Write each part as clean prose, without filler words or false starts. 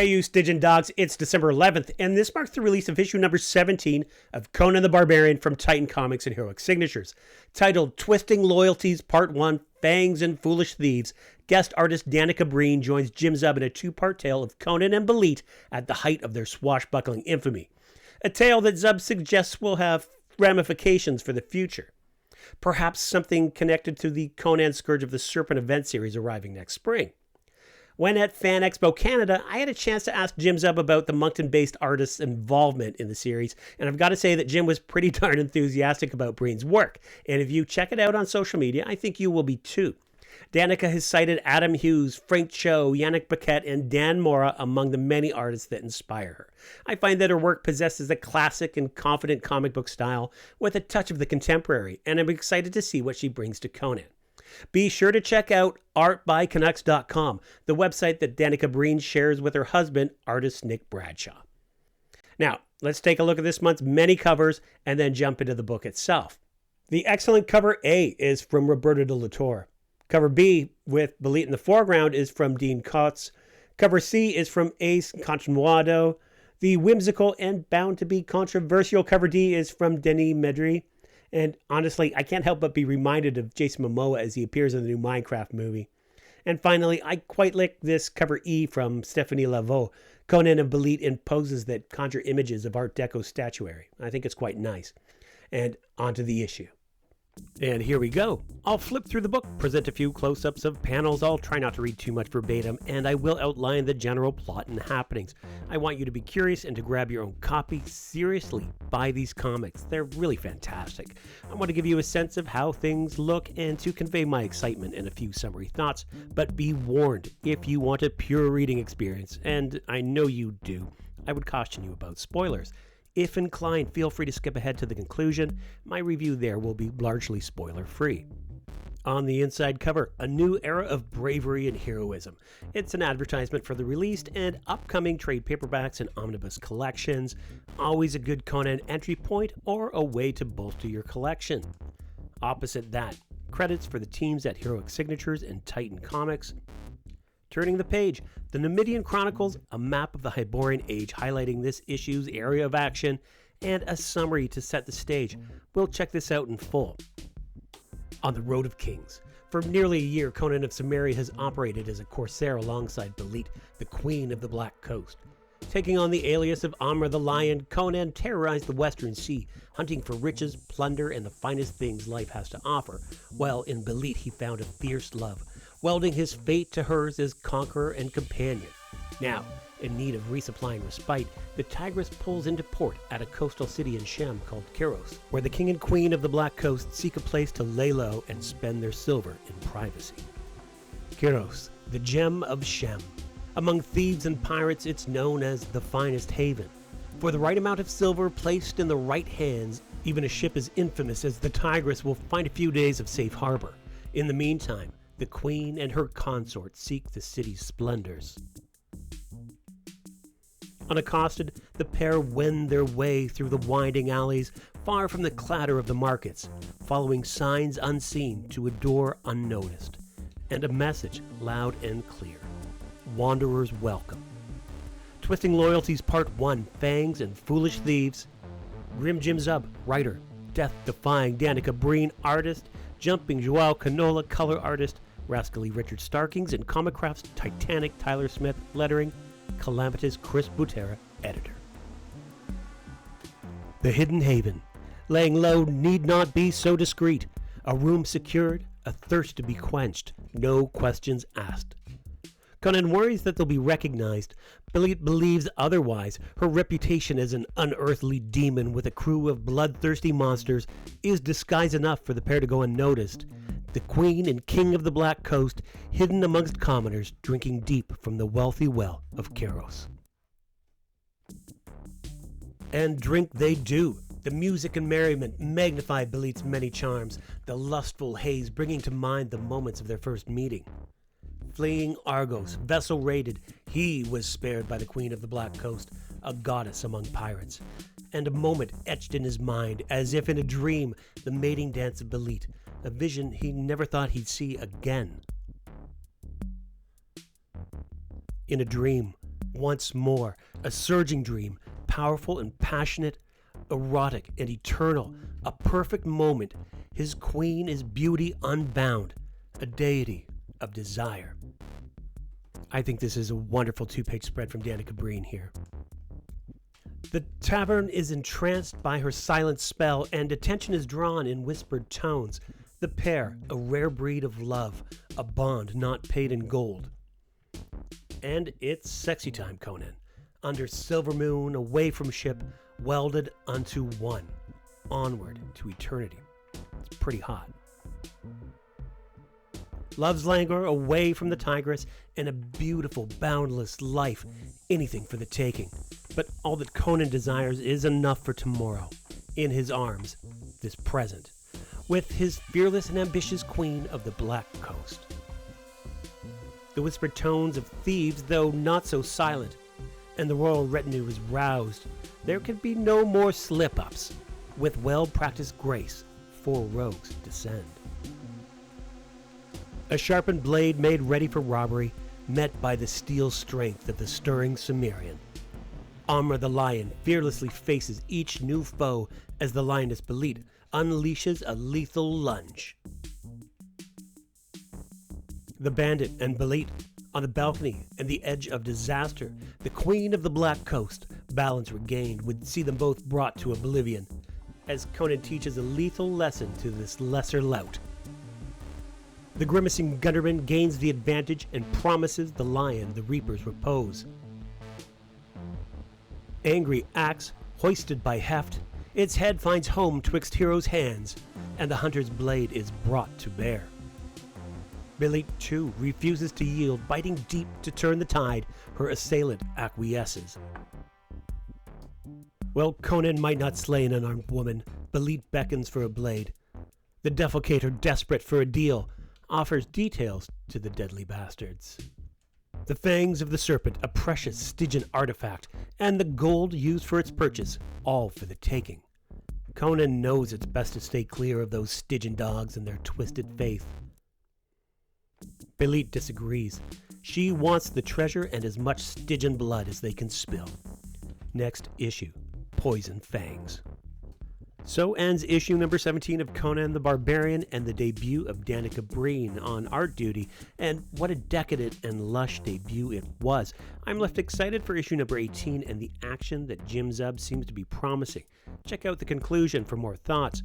Hey you Stygian Dogs, it's December 11th, and this marks the release of issue number 17 of Conan the Barbarian from Titan Comics and Heroic Signatures. Titled Twisting Loyalties Part 1, Fangs and Foolish Thieves, guest artist Danica Brine joins Jim Zub in a two-part tale of Conan and Belit at the height of their swashbuckling infamy. A tale that Zub suggests will have ramifications for the future. Perhaps something connected to the Conan Scourge of the Serpent event series arriving next spring. When at Fan Expo Canada, I had a chance to ask Jim Zub about the Moncton-based artist's involvement in the series, and I've got to say that Jim was pretty darn enthusiastic about Brine's work, and if you check it out on social media, I think you will be too. Danica has cited Adam Hughes, Frank Cho, Yannick Paquette, and Dan Mora among the many artists that inspire her. I find that her work possesses a classic and confident comic book style with a touch of the contemporary, and I'm excited to see what she brings to Conan. Be sure to check out artbycanucks.com, the website that Danica Brine shares with her husband, artist Nick Bradshaw. Now, let's take a look at this month's many covers and then jump into the book itself. The excellent cover A is from Roberto de la Torre. Cover B, with Belit in the foreground, is from Dean Kotz. Cover C is from Ace Continuado. The whimsical and bound to be controversial cover D is from Denis Medri. And honestly, I can't help but be reminded of Jason Momoa as he appears in the new Minecraft movie. And finally, I quite like this cover E from Stephanie Lavaud, Conan and Belit in poses that conjure images of Art Deco statuary. I think it's quite nice. And onto the issue. And here we go. I'll flip through the book, present a few close-ups of panels. I'll try not to read too much verbatim, and I will outline the general plot and happenings. I want you to be curious and to grab your own copy. Seriously, buy these comics. They're really fantastic. I want to give you a sense of how things look and to convey my excitement and a few summary thoughts, but be warned, if you want a pure reading experience, and I know you do, I would caution you about spoilers. If inclined, feel free to skip ahead to the conclusion. My review there will be largely spoiler-free. On the inside cover, a new era of bravery and heroism. It's an advertisement for the released and upcoming trade paperbacks and omnibus collections. Always a good Conan entry point or a way to bolster your collection. Opposite that, credits for the teams at Heroic Signatures and Titan Comics. Turning the page, the Numidian Chronicles, a map of the Hyborian Age highlighting this issue's area of action, and a summary to set the stage. We'll check this out in full. On the Road of Kings. For nearly a year, Conan of Cimmeria has operated as a corsair alongside Belit, the Queen of the Black Coast. Taking on the alias of Amr the Lion, Conan terrorized the Western Sea, hunting for riches, plunder, and the finest things life has to offer, while in Belit he found a fierce love, welding his fate to hers as conqueror and companion. Now, in need of resupplying respite, the Tigris pulls into port at a coastal city in Shem called Kiros, where the king and queen of the Black Coast seek a place to lay low and spend their silver in privacy. Kiros, the gem of Shem. Among thieves and pirates, it's known as the finest haven. For the right amount of silver placed in the right hands, even a ship as infamous as the Tigris will find a few days of safe harbor. In the meantime, the queen and her consort seek the city's splendors. Unaccosted, the pair wend their way through the winding alleys, far from the clatter of the markets, following signs unseen to a door unnoticed, and a message loud and clear. Wanderers welcome. Twisting Loyalties Part 1, Fangs and Foolish Thieves. Grim Jim Zub, writer. Death-defying Danica Brine, artist. Jumping Jao Canola, color artist. Rascally Richard Starkings and Comicraft's Titanic Tyler Smith, lettering. Calamitous Chris Butera, editor. The Hidden Haven. Laying low need not be so discreet. A room secured, a thirst to be quenched, no questions asked. Conan worries that they'll be recognized. Belit believes otherwise. Her reputation as an unearthly demon with a crew of bloodthirsty monsters is disguise enough for the pair to go unnoticed. The queen and king of the Black Coast, hidden amongst commoners, drinking deep from the wealthy well of Kiros. And drink they do. The music and merriment magnify Belit's many charms, the lustful haze bringing to mind the moments of their first meeting. Fleeing Argos, vessel raided, he was spared by the Queen of the Black Coast, a goddess among pirates. And a moment etched in his mind, as if in a dream, the mating dance of Belit, a vision he never thought he'd see again. In a dream, Once more, a surging dream, powerful and passionate, erotic and eternal, a perfect moment. His queen is beauty unbound, a deity of desire. I think this is a wonderful two-page spread from Danica Brine here. The tavern is entranced by her silent spell, and attention is drawn in whispered tones. The pair, a rare breed of love, a bond not paid in gold. And it's sexy time, Conan. Under silver moon, away from ship, welded unto one, onward to eternity. It's pretty hot. Love's languor, away from the tigress, and a beautiful, boundless life, anything for the taking. But all that Conan desires is enough for tomorrow, in his arms, this present, with his fearless and ambitious queen of the Black Coast. The whispered tones of thieves, though not so silent, and the royal retinue is roused. There can be no more slip-ups. With well-practiced grace, 4 rogues descend. A sharpened blade made ready for robbery, met by the steel strength of the stirring Cimmerian. Amra the lion fearlessly faces each new foe as the lioness Belit unleashes a lethal lunge. The bandit and Belit on the balcony and the edge of disaster, the queen of the Black Coast, balance regained, would see them both brought to oblivion, as Conan teaches a lethal lesson to this lesser lout. The grimacing gunnerman gains the advantage and promises the lion the reaper's repose. Angry axe, hoisted by heft, its head finds home twixt heroes' hands, and the hunter's blade is brought to bear. Belit, too, refuses to yield, biting deep to turn the tide. Her assailant acquiesces. Well, Conan might not slay an unarmed woman. Belit beckons for a blade. The defalcator, desperate for a deal, offers details to the deadly bastards. The fangs of the serpent, a precious Stygian artifact, and the gold used for its purchase, all for the taking. Conan knows it's best to stay clear of those Stygian dogs and their twisted faith. Belit disagrees. She wants the treasure and as much Stygian blood as they can spill. Next issue, Poison Fangs. So ends issue number 17 of Conan the Barbarian and the debut of Danica Brine on art duty. And what a decadent and lush debut it was. I'm left excited for issue number 18 and the action that Jim Zub seems to be promising. Check out the conclusion for more thoughts.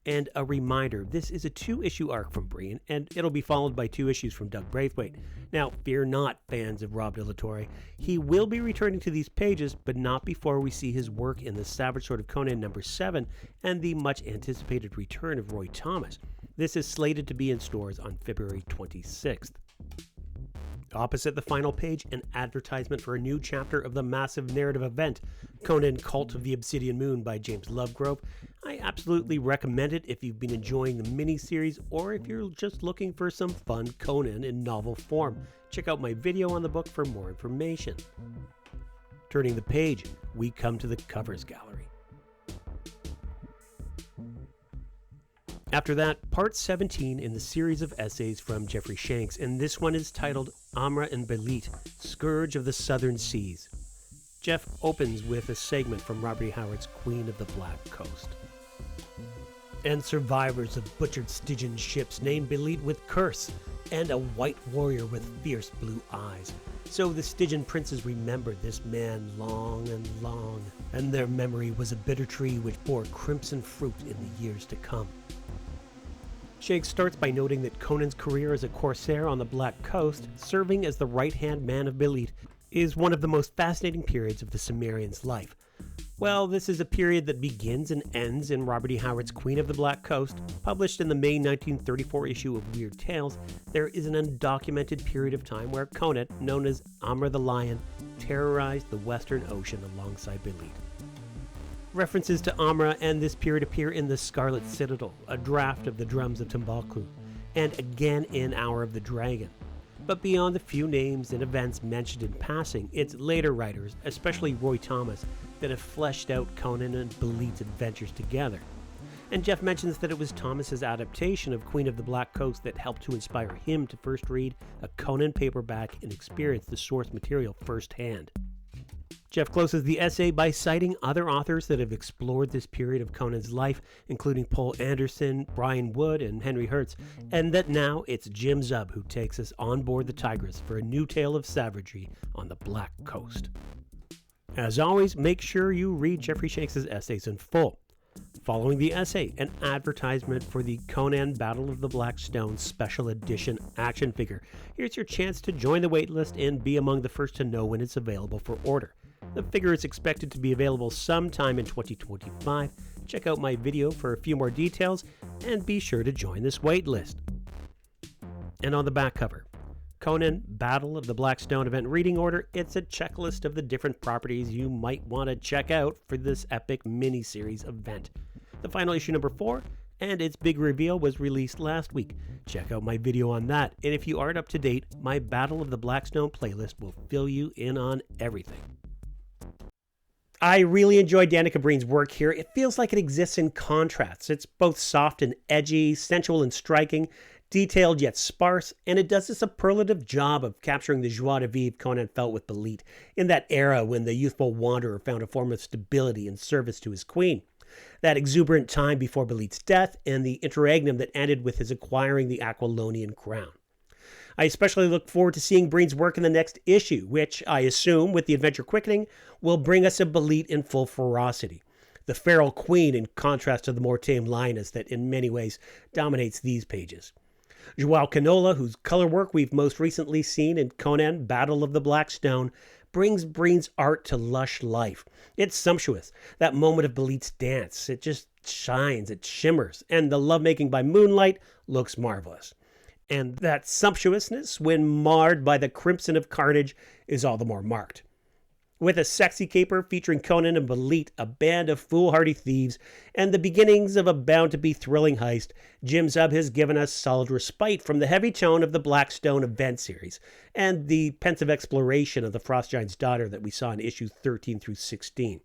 And a reminder, this is a 2-issue arc from Brine, and it'll be followed by 2 issues from Doug Braithwaite. Now, fear not, fans of Rob de la Torre. He will be returning to these pages, but not before we see his work in The Savage Sword of Conan number 7 and the much-anticipated return of Roy Thomas. This is slated to be in stores on February 26th. Opposite the final page, an advertisement for a new chapter of the massive narrative event, Conan Cult of the Obsidian Moon by James Lovegrove. I absolutely recommend it if you've been enjoying the miniseries or if you're just looking for some fun Conan in novel form. Check out my video on the book for more information. Turning the page, we come to the covers gallery. After that, part 17 in the series of essays from Jeffrey Shanks, and this one is titled Amra and Belit, Scourge of the Southern Seas. Jeff opens with a segment from Robert E. Howard's Queen of the Black Coast. And survivors of butchered Stygian ships named Belit with curse, and a white warrior with fierce blue eyes. So the Stygian princes remembered this man long and long, and their memory was a bitter tree which bore crimson fruit in the years to come. Shanks starts by noting that Conan's career as a corsair on the Black Coast, serving as the right-hand man of Belit, is one of the most fascinating periods of the Cimmerian's life. Well, this is a period that begins and ends in Robert E. Howard's Queen of the Black Coast. Published in the May 1934 issue of Weird Tales, there is an undocumented period of time where Conan, known as Amra the Lion, terrorized the Western Ocean alongside Belit. References to Amra and this period appear in The Scarlet Citadel, a draft of the Drums of Timbuktu, and again in Hour of the Dragon. But beyond the few names and events mentioned in passing, it's later writers, especially Roy Thomas, that have fleshed out Conan and Belit's adventures together. And Jeff mentions that it was Thomas's adaptation of Queen of the Black Coast that helped to inspire him to first read a Conan paperback and experience the source material firsthand. Jeff closes the essay by citing other authors that have explored this period of Conan's life, including Poul Anderson, Brian Wood, and Henry Hertz, and that now it's Jim Zub who takes us on board the Tigris for a new tale of savagery on the Black Coast. As always, make sure you read Jeffrey Shanks' essays in full. Following the essay, an advertisement for the Conan Battle of the Black Stone Special Edition action figure. Here's your chance to join the waitlist and be among the first to know when it's available for order. The figure is expected to be available sometime in 2025. Check out my video for a few more details, and be sure to join this waitlist. And on the back cover, Conan Battle of the Black Stone event reading order. It's a checklist of the different properties you might want to check out for this epic mini-series event. The final issue number 4 and its big reveal was released last week. Check out my video on that, and if you aren't up to date, my Battle of the Black Stone playlist will fill you in on everything. I really enjoyed Danica Brine's work here. It feels like it exists in contrasts. It's both soft and edgy, sensual and striking, detailed yet sparse, and it does a superlative job of capturing the joie de vivre Conan felt with Belit in that era when the youthful wanderer found a form of stability and service to his queen. That exuberant time before Belit's death and the interregnum that ended with his acquiring the Aquilonian crown. I especially look forward to seeing Brine's work in the next issue, which I assume, with the adventure quickening, will bring us a Belit in full ferocity. The feral queen in contrast to the more tame lioness that in many ways dominates these pages. Jao Canola, whose color work we've most recently seen in Conan Battle of the Black Stone, brings Brine's art to lush life. It's sumptuous. That moment of Belit's dance, it just shines, it shimmers, and the lovemaking by moonlight looks marvelous. And that sumptuousness, when marred by the crimson of carnage, is all the more marked. With a sexy caper featuring Conan and Belit, a band of foolhardy thieves, and the beginnings of a bound-to-be thrilling heist, Jim Zub has given us solid respite from the heavy tone of the Blackstone event series and the pensive exploration of the Frost Giant's daughter that we saw in issues 13 through 16.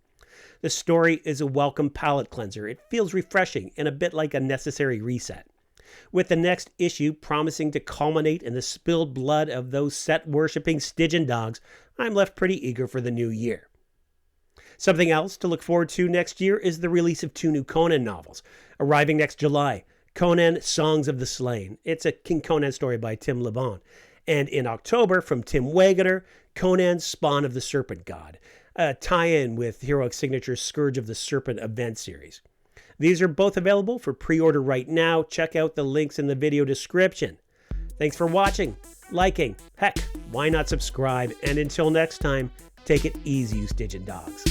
The story is a welcome palate cleanser. It feels refreshing and a bit like a necessary reset. With the next issue promising to culminate in the spilled blood of those set-worshipping Stygian Dogs, I'm left pretty eager for the new year. Something else to look forward to next year is the release of 2 new Conan novels. Arriving next July, Conan Songs of the Slain. It's a King Conan story by Tim Lavaud. And in October, from Tim Waggoner, Conan Spawn of the Serpent God, a tie-in with Heroic Signature's Scourge of the Serpent event series. These are both available for pre-order right now. Check out the links in the video description. Thanks for watching, liking, heck, why not subscribe? And until next time, take it easy, you Stygian Dogs.